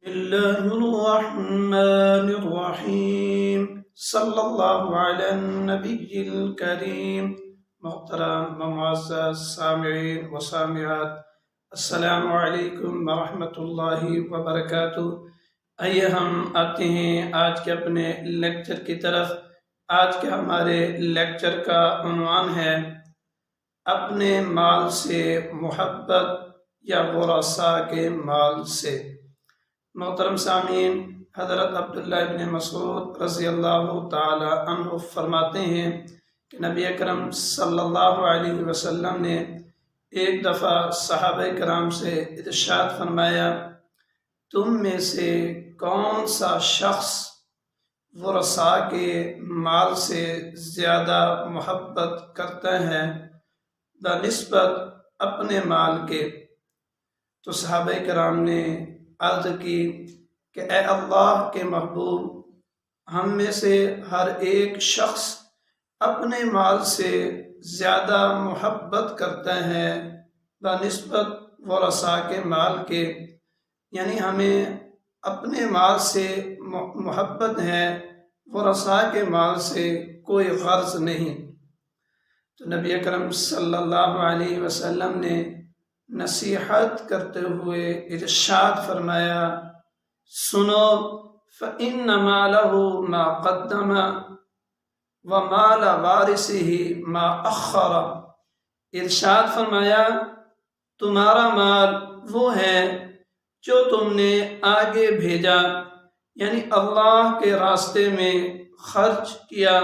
الله الرحمن الرحیم صلی اللہ علی النبی الکریم۔ محترم و معزز سامعین و سامعات، السلام علیکم ورحمۃ اللہ وبرکاتہ۔ آئیے ہم آتے ہیں آج کے اپنے لیکچر کی طرف۔ آج کے ہمارے لیکچر کا عنوان ہے اپنے مال سے محبت یا ورثاء کے مال سے۔ محترم سامعین، حضرت عبداللہ ابن مسعود رضی اللہ تعالی عنہ فرماتے ہیں کہ نبی اکرم صلی اللہ علیہ وسلم نے ایک دفعہ صحابہ کرام سے ارشاد فرمایا، تم میں سے کون سا شخص ورثاء کے مال سے زیادہ محبت کرتا ہے بنسبت اپنے مال کے؟ تو صحابہ کرام نے عرض کی کہ اے اللہ کے محبوب، ہم میں سے ہر ایک شخص اپنے مال سے زیادہ محبت کرتا ہے بنسبت ورثاء کے مال کے، یعنی ہمیں اپنے مال سے محبت ہے، ورثاء کے مال سے کوئی غرض نہیں۔ تو نبی اکرم صلی اللہ علیہ وسلم نے نصیحت کرتے ہوئے ارشاد فرمایا، سنو فَإِنَّ مَالَهُ مَا قَدَّمَ وَمَالَ وَارِثِهِ مَا أَخَّرَ۔ ارشاد فرمایا، تمہارا مال وہ ہے جو تم نے آگے بھیجا، یعنی اللہ کے راستے میں خرچ کیا،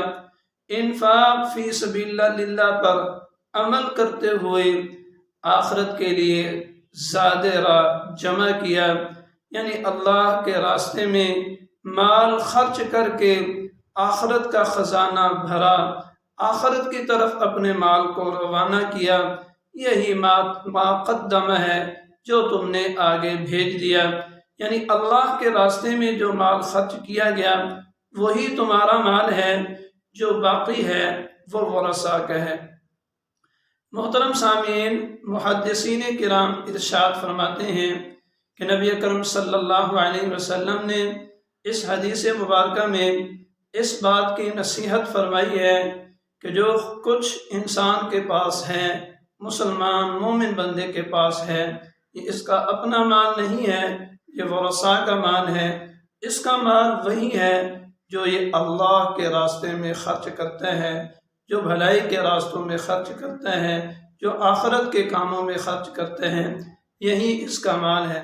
انفاق فی سبیل اللہ پر عمل کرتے ہوئے آخرت کے لیے زاد راہ جمع کیا، یعنی اللہ کے راستے میں مال خرچ کر کے آخرت کا خزانہ بھرا، آخرت کی طرف اپنے مال کو روانہ کیا، یہی ما قدم ہے جو تم نے آگے بھیج دیا، یعنی اللہ کے راستے میں جو مال خرچ کیا گیا وہی تمہارا مال ہے، جو باقی ہے وہ ورثاء کا ہے۔ محترم سامعین، محدثین کرام ارشاد فرماتے ہیں کہ نبی اکرم صلی اللہ علیہ وسلم نے اس حدیث مبارکہ میں اس بات کی نصیحت فرمائی ہے کہ جو کچھ انسان کے پاس ہے، مسلمان مومن بندے کے پاس ہے، یہ اس کا اپنا مال نہیں ہے، یہ ورثاء کا مال ہے۔ اس کا مال وہی ہے جو یہ اللہ کے راستے میں خرچ کرتا ہے، جو بھلائی کے راستوں میں خرچ کرتا ہے، جو آخرت کے کاموں میں خرچ کرتے ہیں، یہی اس کا مال ہے۔